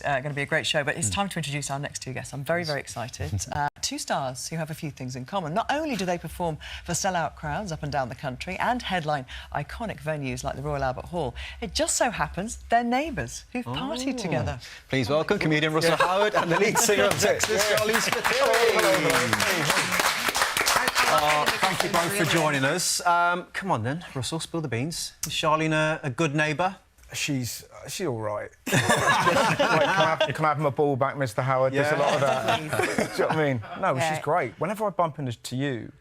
going to be a great show, but it's time to introduce our next two guests. I'm very, very excited. Two stars who have a few things in common. Not only do they perform for sell-out crowds up and down the country and headline iconic venues like the Royal Albert Hall, it just so happens they're neighbours who've partied together. Please welcome comedian Russell Howard and the lead singer of Texas, Sharleen Spitari. Thank you both for joining us. Come on then, Russell, spill the beans. Is Sharleen a good neighbour? She's all right. Like, can I have my ball back, Mr. Howard? Yeah. There's a lot of that. Do you know what I mean? No, she's great. Whenever I bump into you,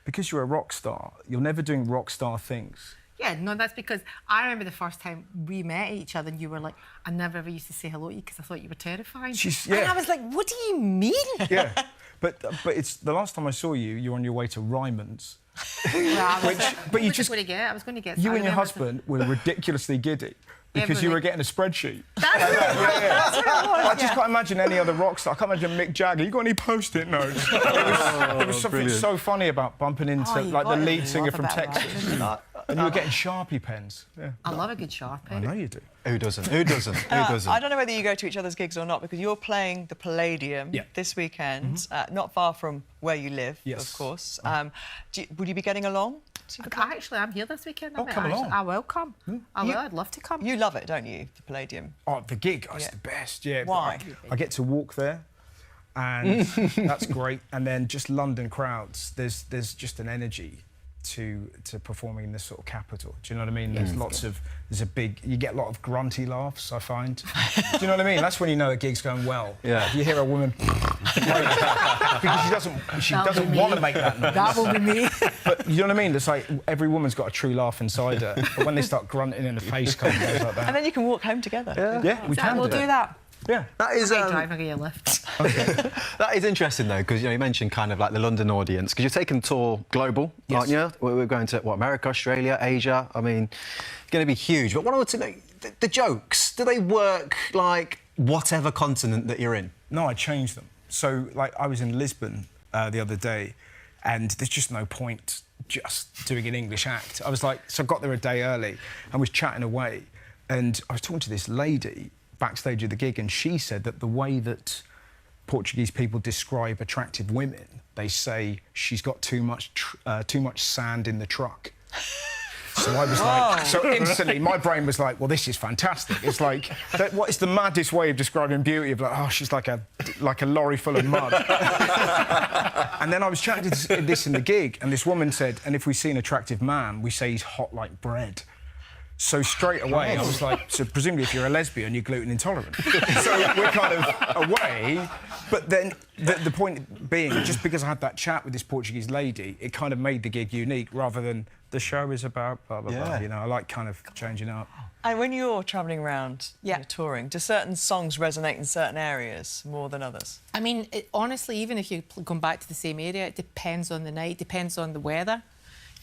because you're a rock star, you're never doing rock star things. Yeah, no, that's because I remember the first time we met each other and you were like, I never ever used to say hello to you because I thought you were terrifying. And I was like, what do you mean? Yeah, but it's the last time I saw you, you were on your way to Ryman's. Yeah, I was going to get. You and your husband were ridiculously giddy. Because you were getting a spreadsheet. That's what it was. I just can't imagine any other rock star. I can't imagine Mick Jagger. You got any post-it notes? There was something so funny about bumping into like the lead singer from Texas. And you were getting Sharpie pens. Yeah. I love a good Sharpie. I know you do. Who doesn't? Who doesn't? Who doesn't? I don't know whether you go to each other's gigs or not, because you're playing the Palladium this weekend, not far from where you live, of course. Would you be getting along? Actually, I'm here this weekend. Come along. I will come. I will. I'd love to come. You love it, don't you, the Palladium? Oh, the gig, it's the best, yeah. Why? I get to walk there, and that's great. And then just London crowds, there's just an energy to performing in this sort of capital. Do you know what I mean? You get a lot of grunty laughs, I find. Do you know what I mean? That's when you know a gig's going well. Yeah. If you hear a woman because she doesn't want to make that noise. That will be me. But you know what I mean? It's like every woman's got a true laugh inside her, but when they start grunting and the face comes like that. And then you can walk home together. Yeah, we can. We'll do that. Yeah, that is. Driving a lift. That is interesting though, because you mentioned kind of like the London audience, because you're taking the tour global, aren't you? We're going to America, Australia, Asia. I mean, it's going to be huge. But what I want to know, the jokes, do they work like whatever continent that you're in? No, I changed them. So, like, I was in Lisbon the other day, and there's just no point just doing an English act. I was like, so I got there a day early and was chatting away, and I was talking to this lady backstage of the gig, and she said that the way that Portuguese people describe attractive women, they say she's got too much sand in the truck. So I was like, so instantly my brain was like, well, this is fantastic. It's like, what is the maddest way of describing beauty? Of like, oh, she's like a lorry full of mud. And then I was chatting to this in the gig, and this woman said, and if we see an attractive man, we say he's hot like bread. So straight away, I was like, so presumably if you're a lesbian, you're gluten intolerant. So we're kind of away. But then the point being, just because I had that chat with this Portuguese lady, it kind of made the gig unique rather than the show is about blah, blah, blah. You know, I like kind of changing up. And when you're travelling around, touring, do certain songs resonate in certain areas more than others? I mean, honestly, even if you're going back to the same area, it depends on the night, depends on the weather.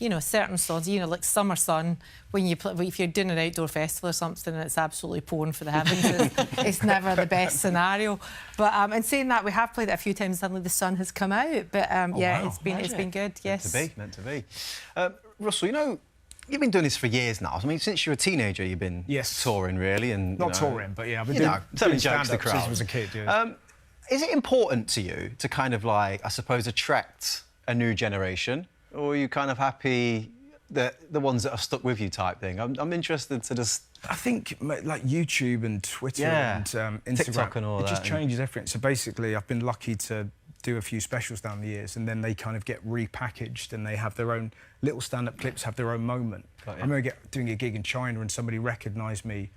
You know, certain songs, you know, like Summer Sun, when you play, if you're doing an outdoor festival or something and it's absolutely pouring for the heavens, it's never the best scenario. But and saying that, we have played it a few times. Suddenly the sun has come out, but yeah, it's been good. Yes, meant to be. Russell, you know, you've been doing this for years now. I mean, since you were a teenager, you've been touring, really, and not touring, but yeah, I've been doing jokes to the crowd since I was a kid. Yeah. Is it important to you to kind of like, I suppose, attract a new generation? Or are you kind of happy that the ones that are stuck with you type thing? I'm interested to just... I think, like, YouTube and Twitter and Instagram, TikTok and all it just changes everything. So basically, I've been lucky to do a few specials down the years, and then they kind of get repackaged and they have their own little stand-up clips, have their own moment. I remember doing a gig in China and somebody recognised me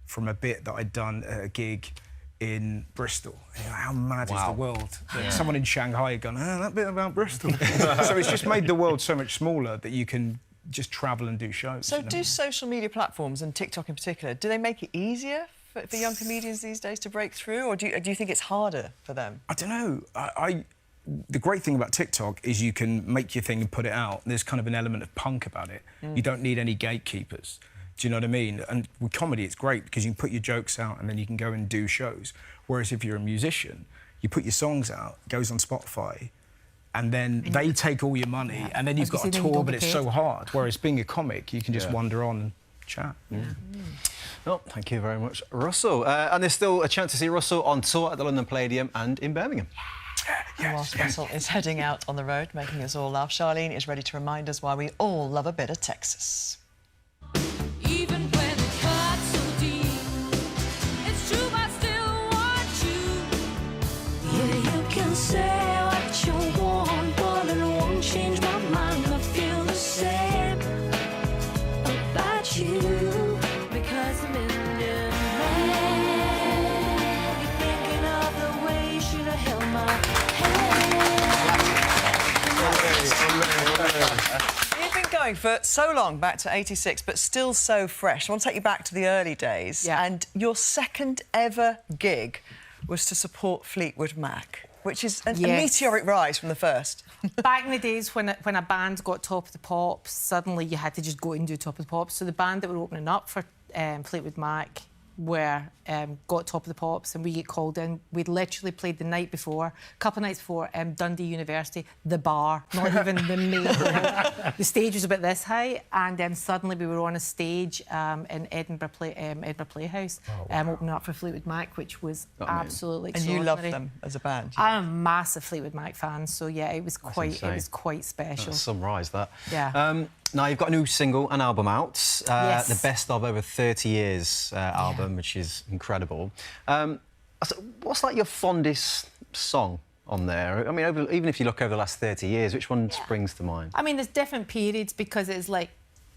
from a bit that I'd done at a gig in Bristol. You know, how mad is the world? Someone in Shanghai had gone, that bit about Bristol. So it's just made the world so much smaller that you can just travel and do shows. So do social media platforms, and TikTok in particular, do they make it easier for young comedians these days to break through, or do you think it's harder for them? I don't know. The great thing about TikTok is you can make your thing and put it out. There's kind of an element of punk about it. You don't need any gatekeepers. Do you know what I mean? And with comedy, it's great because you can put your jokes out and then you can go and do shows. Whereas if you're a musician, you put your songs out, it goes on Spotify, and then they take all your money, and then you've got a tour, but it's so hard. Whereas being a comic, you can just wander on and chat. Well, thank you very much, Russell. And there's still a chance to see Russell on tour at the London Palladium and in Birmingham. Whilst Russell is heading out on the road, making us all laugh, Sharleen is ready to remind us why we all love a bit of Texas. Even when it cuts so deep, it's true, I still want you. Yeah, you can say what you want, but it won't change my mind. I feel the same about you, because I'm in your head. You're thinking of the way you should have held my You've been going for so long, back to 86, but still so fresh. I want to take you back to the early days. Yeah. And your second ever gig was to support Fleetwood Mac, which is a meteoric rise from the first. Back in the days when a band got Top of the Pops, suddenly you had to just go and do Top of the Pops. So the band that were opening up for Fleetwood Mac got Top of the Pops, and we get called in. We'd literally played the night before, a couple of nights before, Dundee University, the bar, not even the main hall. The stage was about this high, and suddenly we were on a stage in Edinburgh Playhouse, opening up for Fleetwood Mac, which was absolutely And extraordinary. you loved them as a band. I'm a massive Fleetwood Mac fan, so yeah, it was quite special. That's some rise, that. Yeah. Now, you've got a new single and album out, Yes. the best of over 30 years album, which is incredible. So what's like your fondest song on there? I mean, even if you look over the last 30 years, which one springs to mind? I mean, there's different periods, because it's like,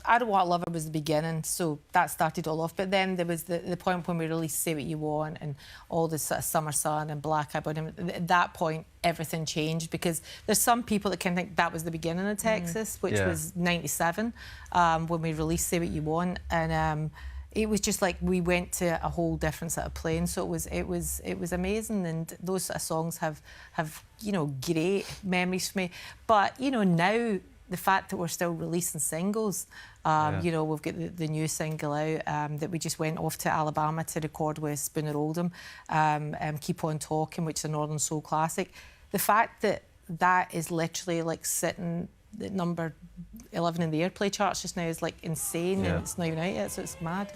I Don't Want Lover was the beginning, so that started all off. But then there was the point when we released Say What You Want and all this sort of Summer Sun and Black Eyed Bunny. At that point, everything changed, because there's some people that can think that was the beginning of Texas, which was 97, when we released Say What You Want. And it was just like we went to a whole different sort of plane. So it was amazing, and those sort of songs have you know, great memories for me. But you know, now the fact that we're still releasing singles, you know, we've got the new single out that we just went off to Alabama to record with Spooner Oldham, Keep On Talking, which is a Northern Soul classic. The fact that that is literally like sitting at number 11 in the airplay charts just now is like insane, and it's not even out yet, so it's mad.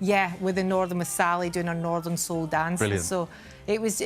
Yeah, with the Northern, with Sally doing her Northern Soul dances. Brilliant. So it was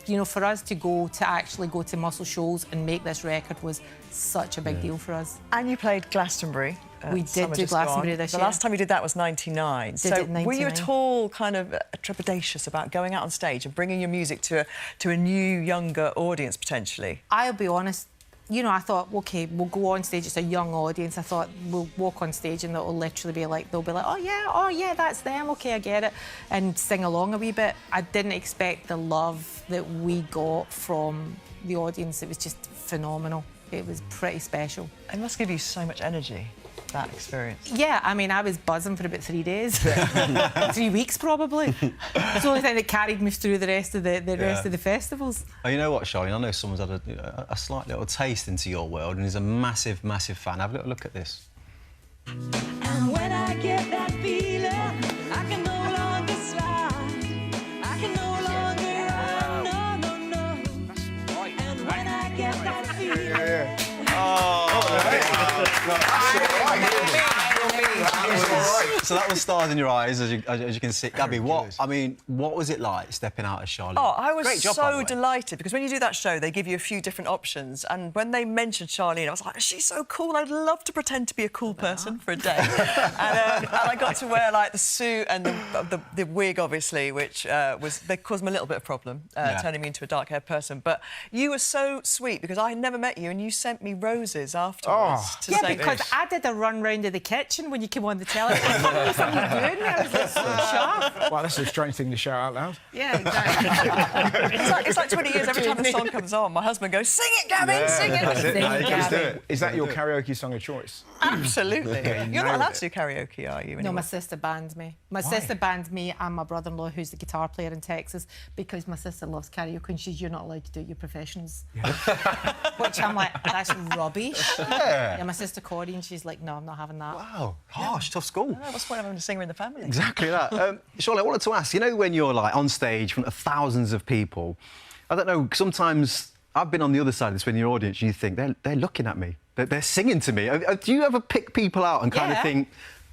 you know, for us to actually go to Muscle Shoals and make this record was such a big deal for us. And you played Glastonbury. We did do Glastonbury this year. The last time you did that was 99. Did so it 99. were you at all kind of trepidatious about going out on stage and bringing your music to a new, younger audience, potentially? I'll be honest, you know, I thought, OK, we'll go on stage, it's a young audience. I thought we'll walk on stage and it'll literally be like, they'll be like, oh yeah, that's them, OK, I get it, and sing along a wee bit. I didn't expect the love that we got from the audience. It was just phenomenal. It was pretty special. It must give you so much energy, that experience. Yeah, I mean, I was buzzing for about 3 days. 3 weeks, probably. It's the only thing that carried me through the rest of the festivals. Oh, you know what, Sharleen? I know someone's had a slight little taste into your world and is a massive, massive fan. Have a little look at this. And when I get that feeling, I can no longer slide. I can no longer run, no. And when I get that feeling... So that was Stars in Your Eyes, as you can see. Gabby, what was it like stepping out as Sharleen? Oh, I was Great job, by the so way. delighted, because when you do that show, they give you a few different options. And when they mentioned Sharleen, I was like, she's so cool. I'd love to pretend to be a cool person for a day. and I got to wear, like, the suit and the wig, obviously, which they caused me a little bit of problem, turning me into a dark-haired person. But you were so sweet, because I had never met you, and you sent me roses afterwards to say... Yeah, because I did a run round of the kitchen when you came on the telly. I thought there was something doing there. I was like, so sharp. Well, that's a strange thing to shout out loud. Yeah, exactly. It's like 20 years every time the song comes on. My husband goes, "Sing it, Gavin, sing it." That's it. Sing No, it, you just do Gavin. it. Is that your karaoke song of choice? Absolutely. You're not nailed allowed it. to do karaoke, are you? No, anymore? my sister banned me. My sister banned me and my brother-in-law, who's the guitar player in Texas, because my sister loves karaoke and she's, you're not allowed to do it, you're professionals. Which I'm like, that's rubbish. Yeah, my sister Corey, and she's like, no, I'm not having that. Wow, harsh, tough school. Oh, what's the point of having a singer in the family? Exactly that. Sharleen, I wanted to ask, you know, when you're like on stage in front of thousands of people, I don't know, sometimes I've been on the other side of this when you're audience and you think, they're looking at me, they're singing to me. Do you ever pick people out and kind of Yeah. think,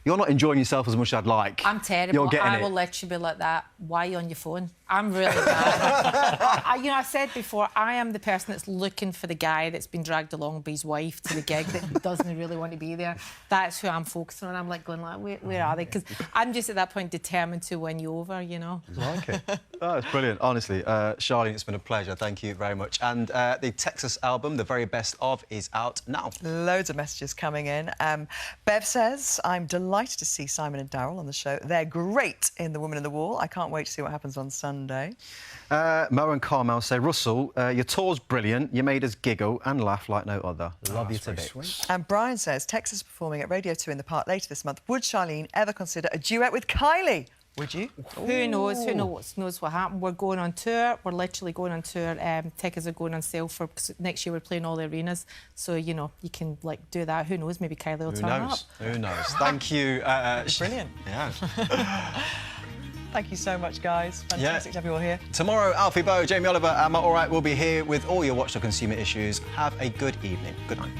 you're not enjoying yourself as much as I'd like. I'm terrible. You're getting I it. will literally be like that. Why are you on your phone? I'm really bad. I said before, I am the person that's looking for the guy that's been dragged along by his wife to the gig that doesn't really want to be there. That's who I'm focusing on. I'm like going like, where are they? Because I'm just at that point determined to win you over, you know. I like it. Oh, it's brilliant. Honestly, Sharleen, it's been a pleasure. Thank you very much. And the Texas album, The Very Best Of, is out now. Loads of messages coming in. Bev says, I'm delighted to see Simon and Daryl on the show. They're great in The Woman in the Wall. I can't wait to see what happens on Sunday. Mo and Carmel say, Russell, your tour's brilliant. You made us giggle and laugh like no other. Love you to bits. Sweet. And Brian says, Texas performing at Radio 2 in the Park later this month. Would Sharleen ever consider a duet with Kylie? Would you? Who knows? Who knows what happened? We're going on tour. We're literally going on tour. Tickets are going on sale for cause next year. We're playing all the arenas, so you know you can like do that. Who knows? Maybe Kylie will turn up. Who knows? Thank you. Brilliant. Yeah. Thank you so much, guys. Fantastic to have you all here. Tomorrow, Alfie Bowe, Jamie Oliver, and Matt Allright will be here with all your Watchdog consumer issues. Have a good evening. Good night.